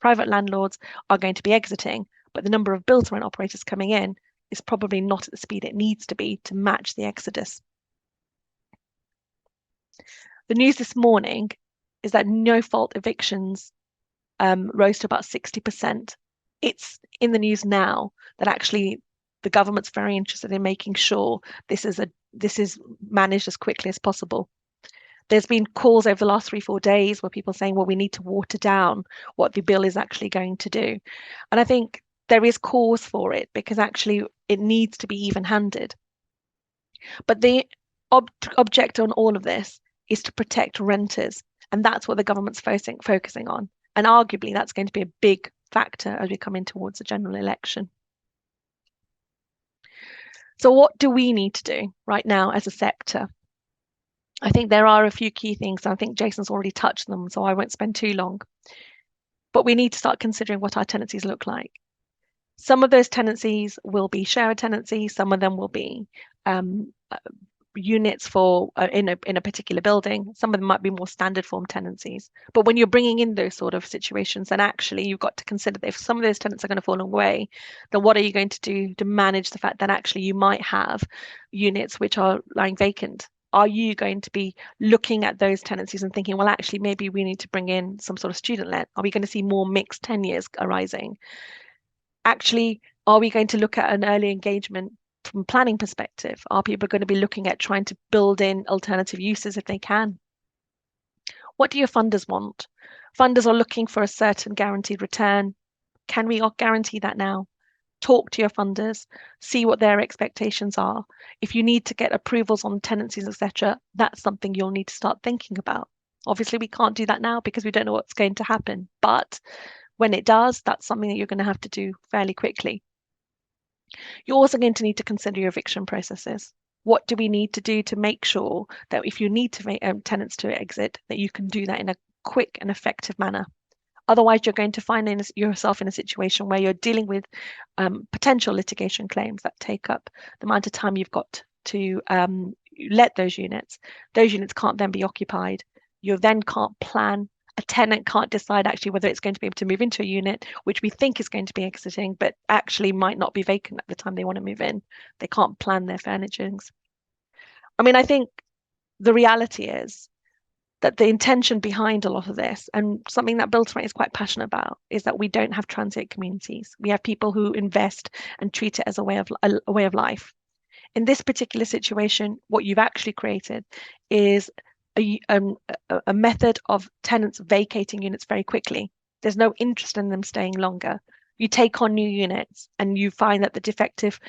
private landlords are going to be exiting, but the number of build-to-rent operators coming in is probably not at the speed it needs to be to match the exodus. The news this morning is that no-fault evictions rose to about 60%. It's in the news now that actually the government's very interested in making sure this is managed as quickly as possible. There's been calls over the last 3-4 days where people are saying, well, we need to water down what the bill is actually going to do. And I think there is cause for it because actually it needs to be even-handed. But the object on all of this is to protect renters. And that's what the government's focusing on. And arguably, that's going to be a big factor as we come in towards the general election. So what do we need to do right now as a sector? I think there are a few key things. I think Jason's already touched them, so I won't spend too long. But we need to start considering what our tenancies look like. Some of those tenancies will be share tenancies. Some of them will be units for in a particular building. Some of them might be more standard form tenancies. But when you're bringing in those sort of situations, then actually you've got to consider that if some of those tenants are going to fall away, then what are you going to do to manage the fact that actually you might have units which are lying vacant? Are you going to be looking at those tenancies and thinking, well, actually, maybe we need to bring in some sort of student let? Are we going to see more mixed tenures arising? Actually, are we going to look at an early engagement from a planning perspective? Are people going to be looking at trying to build in alternative uses if they can? What do your funders want? Funders are looking for a certain guaranteed return. Can we guarantee that now? Talk to your funders, see what their expectations are. If you need to get approvals on tenancies, etc., that's something you'll need to start thinking about. Obviously, we can't do that now because we don't know what's going to happen. But when it does, that's something that you're going to have to do fairly quickly. You're also going to need to consider your eviction processes. What do we need to do to make sure that if you need to make tenants to exit, that you can do that in a quick and effective manner? Otherwise, you're going to find yourself in a situation where you're dealing with potential litigation claims that take up the amount of time you've got to let those units. Those units can't then be occupied. You then can't plan. A tenant can't decide actually whether it's going to be able to move into a unit, which we think is going to be exiting, but actually might not be vacant at the time they want to move in. They can't plan their furnishings. I mean, I think the reality is that the intention behind a lot of this, and something that Build-to-Rent is quite passionate about, is that we don't have transient communities. We have people who invest and treat it as a way of life. In this particular situation, what you've actually created is a method of tenants vacating units very quickly. There's no interest in them staying longer. You take on new units and you find that the defective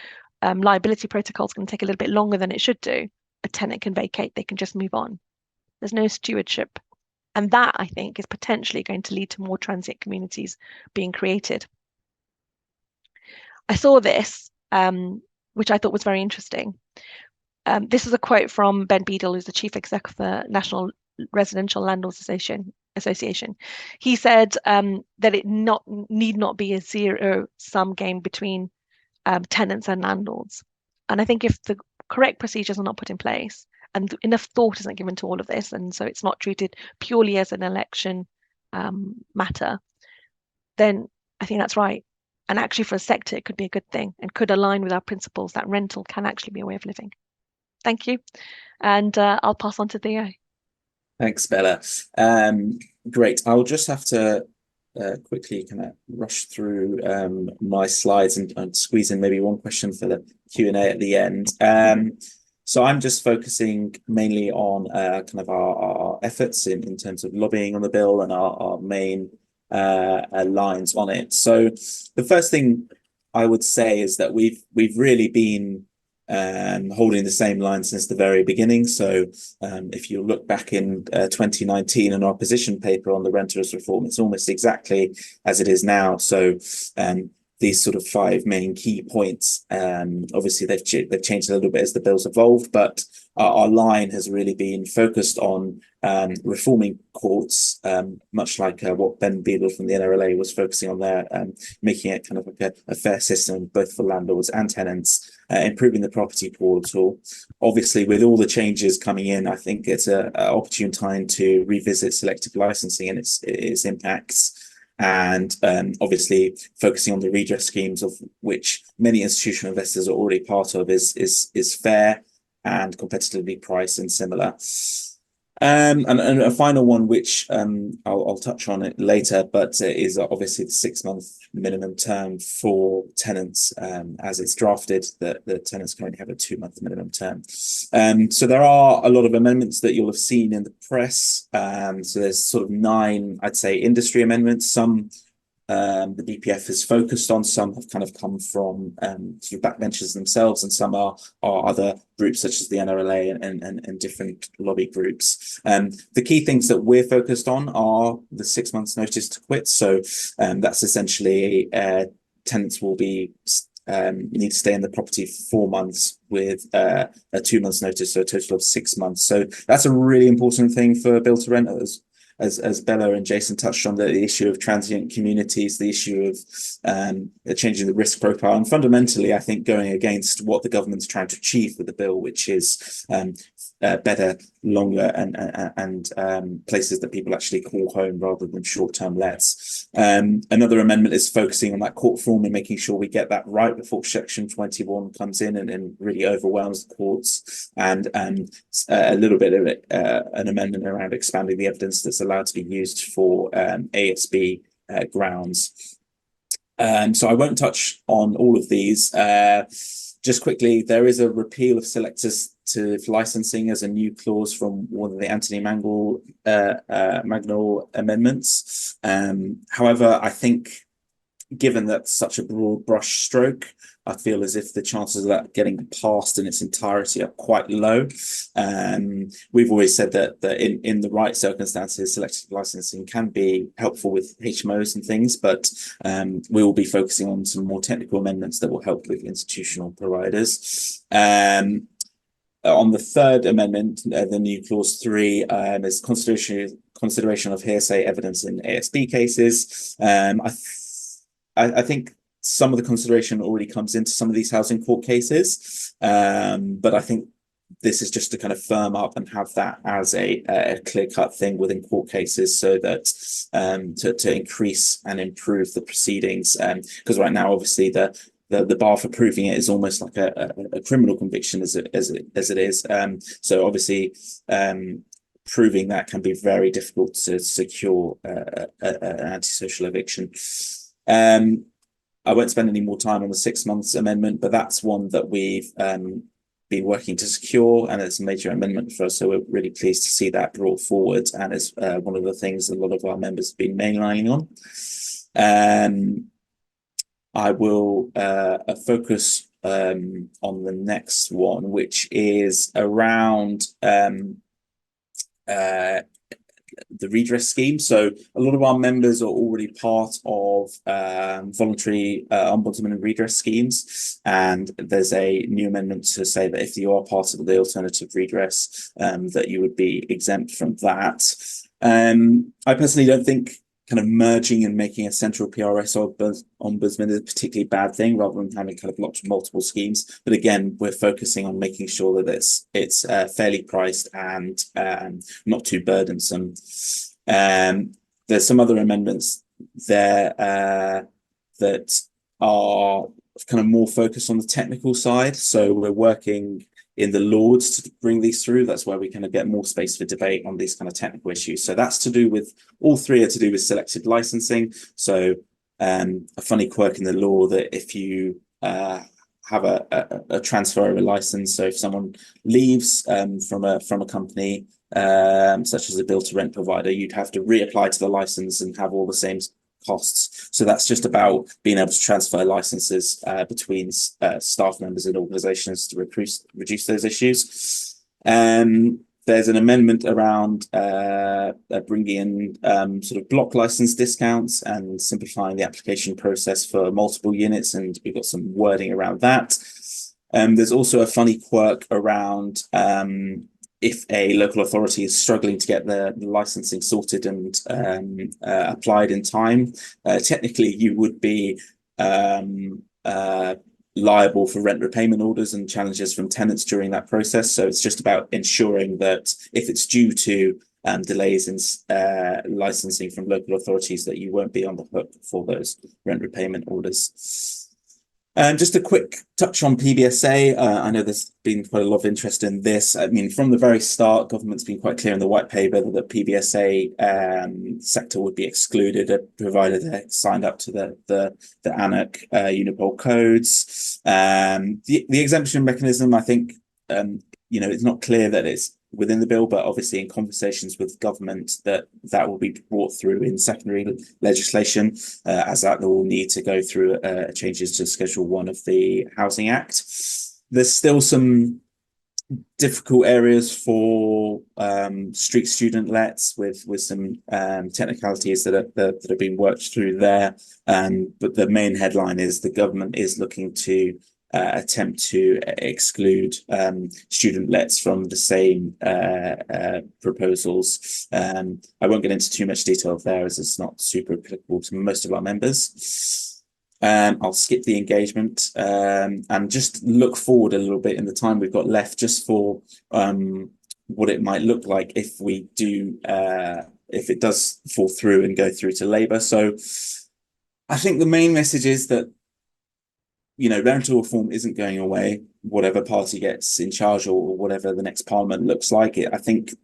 liability protocol is going to take a little bit longer than it should do. A tenant can vacate, they can just move on. There's no stewardship. And that, I think, is potentially going to lead to more transient communities being created. I saw this, which I thought was very interesting. This is a quote from Ben Beadle, who's the chief exec of the National Residential Landlords Association. He said that it need not be a zero-sum game between tenants and landlords. And I think if the correct procedures are not put in place, and enough thought isn't given to all of this, and so it's not treated purely as an election matter, then I think that's right. And actually for a sector, it could be a good thing and could align with our principles that rental can actually be a way of living. Thank you. And I'll pass on to Theo. Thanks, Bella. Great. I'll just have to quickly kind of rush through my slides and squeeze in maybe one question for the Q&A at the end. So I'm just focusing mainly on kind of our efforts in terms of lobbying on the bill and our main lines on it. So the first thing I would say is that we've really been holding the same line since the very beginning. So if you look back in 2019 in our position paper on the renters reform, it's almost exactly as it is now. So these sort of 5 main key points. Obviously, they've changed a little bit as the bill's evolved, but our line has really been focused on reforming courts, much like what Ben Beadle from the NRLA was focusing on there, making it kind of like a fair system both for landlords and tenants, improving the property portal. Obviously, with all the changes coming in, I think it's an opportune time to revisit selective licensing and its impacts. And obviously focusing on the redress schemes, of which many institutional investors are already part of, is fair and competitively priced and similar. And a final one, which I'll touch on it later, but is obviously the 6-month minimum term for tenants, as it's drafted. The tenants currently have a 2-month minimum term. So there are a lot of amendments that you'll have seen in the press. So there's sort of 9, I'd say, industry amendments. Some the BPF is focused on, some have kind of come from sort of backbenchers themselves, and some are other groups such as the NRLA and different lobby groups. The key things that we're focused on are the 6 months notice to quit. So that's essentially tenants will be need to stay in the property for 4 months with a 2 months notice, so a total of 6 months. So that's a really important thing for build to rent. As Bella and Jason touched on, the issue of transient communities, the issue of changing the risk profile, and fundamentally, I think going against what the government's trying to achieve with the bill, which is better, longer, and places that people actually call home rather than short-term lets. Another amendment is focusing on that court form and making sure we get that right before Section 21 comes in and really overwhelms the courts, and a little bit of an amendment around expanding the evidence that's allowed to be used for ASB grounds. So I won't touch on all of these. Just quickly, there is a repeal of selective licensing as a new clause from one of the Anthony Mangnall amendments. However, I think given that such a broad brush stroke, I feel as if the chances of that getting passed in its entirety are quite low. We've always said that in the right circumstances, selective licensing can be helpful with HMOs and things, but we will be focusing on some more technical amendments that will help with institutional providers. On the third amendment, the new clause 3, is consideration of hearsay evidence in ASB cases. I think some of the consideration already comes into some of these housing court cases, but I think this is just to kind of firm up and have that as a clear-cut thing within court cases, so that to increase and improve the proceedings. Because right now, obviously, the bar for proving it is almost like a criminal conviction as it is. So obviously, proving that can be very difficult to secure an antisocial eviction. I won't spend any more time on the 6 months amendment, but that's one that we've been working to secure, and it's a major amendment for us. So we're really pleased to see that brought forward, and it's one of the things a lot of our members have been mainlining on. I will focus on the next one, which is around the redress scheme. So a lot of our members are already part of voluntary ombudsman and redress schemes, and there's a new amendment to say that if you are part of the alternative redress, that you would be exempt from that. I personally don't think kind of merging and making a central PRS ombudsman is a particularly bad thing, rather than having kind of lots of multiple schemes. But again, we're focusing on making sure that it's fairly priced and not too burdensome. There's some other amendments there that are kind of more focused on the technical side. So we're working in the Lords to bring these through. That's where we kind of get more space for debate on these kind of technical issues. So that's to do with, all three are to do with selective licensing. So a funny quirk in the law that if you have a transfer of a license, so if someone leaves from a company, such as a build to rent provider, you'd have to reapply to the license and have all the same costs. So that's just about being able to transfer licenses between staff members and organizations to reduce those issues. there's an amendment around bringing in sort of block license discounts and simplifying the application process for multiple units, and we've got some wording around that. There's also a funny quirk around if a local authority is struggling to get the licensing sorted and applied in time, technically you would be liable for rent repayment orders and challenges from tenants during that process. So it's just about ensuring that if it's due to delays in licensing from local authorities, that you won't be on the hook for those rent repayment orders. Just a quick touch on PBSA. I know there's been quite a lot of interest in this. I mean, from the very start, government's been quite clear in the white paper that the PBSA sector would be excluded, provided they signed up to the ANAC Unipol codes. The exemption mechanism, I think, it's not clear that it's within the bill, but obviously in conversations with government that will be brought through in secondary legislation, as that will need to go through changes to Schedule 1 of the Housing Act. There's still some difficult areas for street student lets with some technicalities that are being worked through there. But the main headline is the government is looking to attempt to exclude student lets from the same proposals. I won't get into too much detail there, as it's not super applicable to most of our members. I'll skip the engagement and just look forward a little bit in the time we've got left, just for what it might look like if we do, if it does fall through and go through to Labour. So I think the main message is that rental reform isn't going away, whatever party gets in charge or whatever the next parliament looks like. I think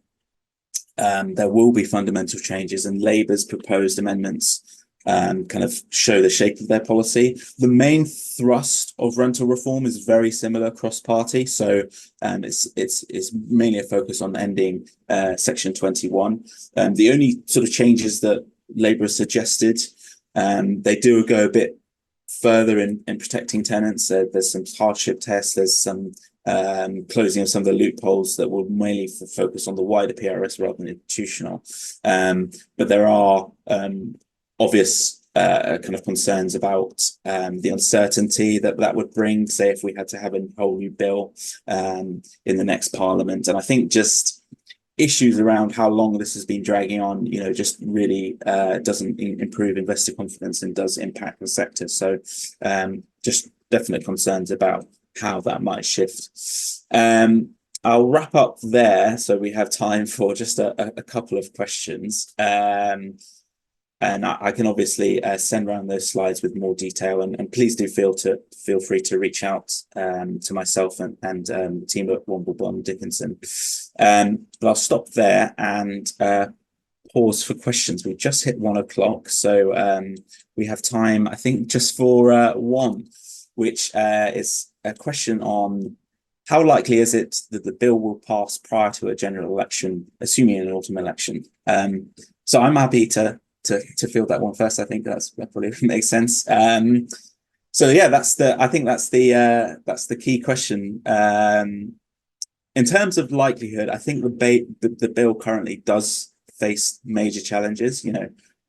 there will be fundamental changes, and Labour's proposed amendments kind of show the shape of their policy. The main thrust of rental reform is very similar cross-party. So it's mainly a focus on ending Section 21. The only sort of changes that Labour has suggested, they do go a bit further in protecting tenants. There's some hardship tests, there's some closing of some of the loopholes that will mainly focus on the wider PRS rather than institutional. But there are obvious kind of concerns about the uncertainty that would bring, say, if we had to have a whole new bill in the next parliament. And I think just issues around how long this has been dragging on, just really doesn't improve investor confidence and does impact the sector. So just definite concerns about how that might shift. I'll wrap up there so we have time for just a couple of questions. And I can obviously send around those slides with more detail, and please do feel free to reach out to myself and the team at Womble Bond Dickinson. But I'll stop there and pause for questions. We've just hit 1 o'clock, so we have time, I think, just for one, which is a question on how likely is it that the bill will pass prior to a general election, assuming an autumn election. So I'm happy to field that one first. I think that probably makes sense. So yeah, I think that's the key question. In terms of likelihood, I think the bill currently does face major challenges,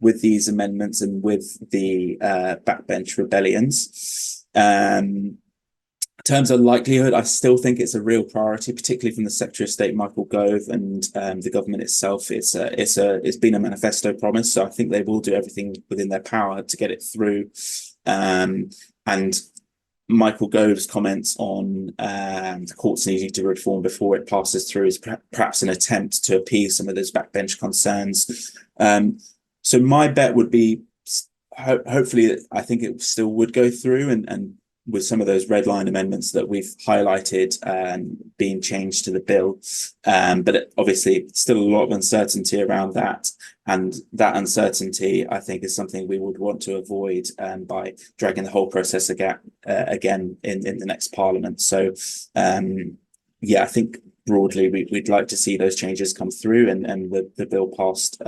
with these amendments and with the backbench rebellions. In terms of likelihood, I still think it's a real priority, particularly from the Secretary of State, Michael Gove, and the government itself. It's been a manifesto promise, so I think they will do everything within their power to get it through. And Michael Gove's comments on the courts needing to reform before it passes through is perhaps an attempt to appease some of those backbench concerns. So my bet would be, hopefully, I think it still would go through, and with some of those red line amendments that we've highlighted being changed to the bill. But obviously still a lot of uncertainty around that. And that uncertainty, I think, is something we would want to avoid by dragging the whole process again in the next parliament. So yeah, I think broadly we'd like to see those changes come through and the bill passed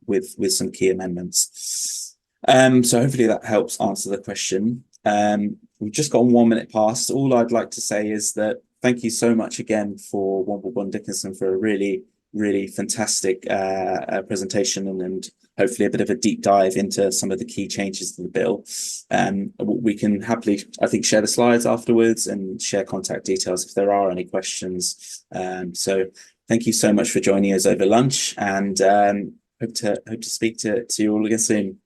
with some key amendments. So hopefully that helps answer the question. We've just got 1 minute past. All I'd like to say is that thank you so much again for Womble Bond Dickinson for a really really fantastic presentation and hopefully a bit of a deep dive into some of the key changes to the bill. We can happily, I think, share the slides afterwards and share contact details if there are any questions. So thank you so much for joining us over lunch, and hope to speak to you all again soon.